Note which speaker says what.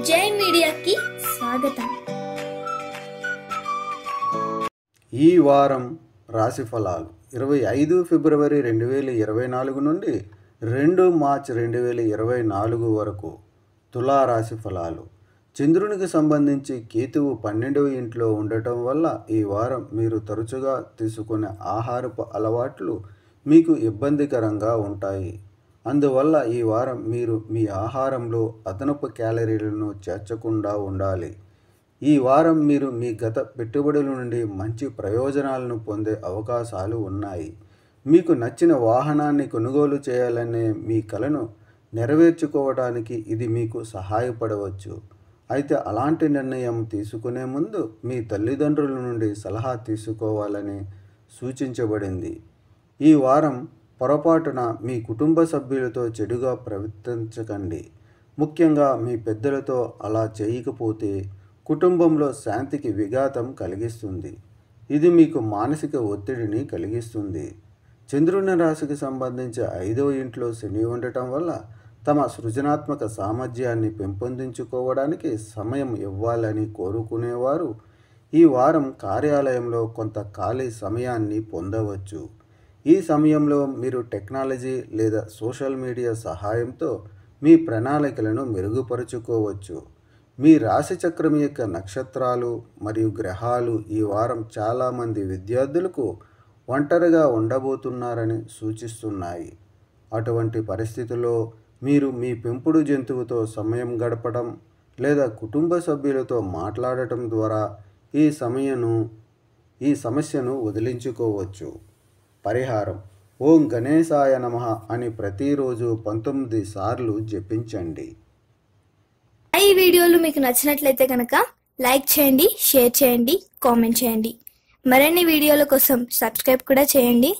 Speaker 1: జై మీడియాకి స్వాగతం.
Speaker 2: ఈ వారం రాశి ఫలాలు 25 ఫిబ్రవరి 2024 నుండి 2 మార్చి 2024 వరకు. తులారాశి ఫలాలు. చంద్రునికి సంబంధించి కేతువు 12వ ఇంట్లో ఉండటం వల్ల ఈ వారం మీరు తరచుగా తీసుకునే ఆహారపు అలవాట్లు మీకు ఇబ్బందికరంగా ఉంటాయి. అందువల్ల ఈ వారం మీరు మీ ఆహారంలో అదనపు క్యాలరీలను చేర్చకుండా ఉండాలి. ఈ వారం మీరు మీ గత పెట్టుబడుల నుండి మంచి ప్రయోజనాలను పొందే అవకాశాలు ఉన్నాయి. మీకు నచ్చిన వాహనాన్ని కొనుగోలు చేయాలనే మీ కలను నెరవేర్చుకోవడానికి ఇది మీకు సహాయపడవచ్చు. అయితే అలాంటి నిర్ణయం తీసుకునే ముందు మీ తల్లిదండ్రుల నుండి సలహా తీసుకోవాలని సూచించబడింది. ఈ వారం పొరపాటున మీ కుటుంబ సభ్యులతో చెడుగా ప్రవర్తించకండి. ముఖ్యంగా మీ పెద్దలతో అలా చేయకపోతే కుటుంబంలో శాంతికి విఘాతం కలిగిస్తుంది. ఇది మీకు మానసిక ఒత్తిడిని కలిగిస్తుంది. చంద్రుని రాశికి సంబంధించి 5వ ఇంట్లో శని ఉండటం వల్ల తమ సృజనాత్మక సామర్థ్యాన్ని పెంపొందించుకోవడానికి సమయం ఇవ్వాలని కోరుకునేవారు ఈ వారం కార్యాలయంలో కొంత ఖాళీ సమయాన్ని పొందవచ్చు. ఈ సమయంలో మీరు టెక్నాలజీ లేదా సోషల్ మీడియా సహాయంతో మీ ప్రణాళికలను మెరుగుపరుచుకోవచ్చు. మీ రాశిచక్రం యొక్క నక్షత్రాలు మరియు గ్రహాలు ఈ వారం చాలామంది విద్యార్థులకు ఒంటరిగా ఉండబోతున్నారని సూచిస్తున్నాయి. అటువంటి పరిస్థితుల్లో మీరు మీ పెంపుడు జంతువుతో సమయం గడపడం లేదా కుటుంబ సభ్యులతో మాట్లాడటం ద్వారా ఈ సమస్యను వదిలించుకోవచ్చు. పరిహారం: ఓం గణేశాయ నమః అని ప్రతిరోజు 19 సార్లు జపించండి.
Speaker 1: ఈ వీడియోలు మీకు నచ్చినట్లయితే కనుక లైక్ చేయండి, షేర్ చేయండి, కామెంట్ చేయండి. మరిన్ని వీడియోల కోసం సబ్స్క్రైబ్ కూడా చేయండి.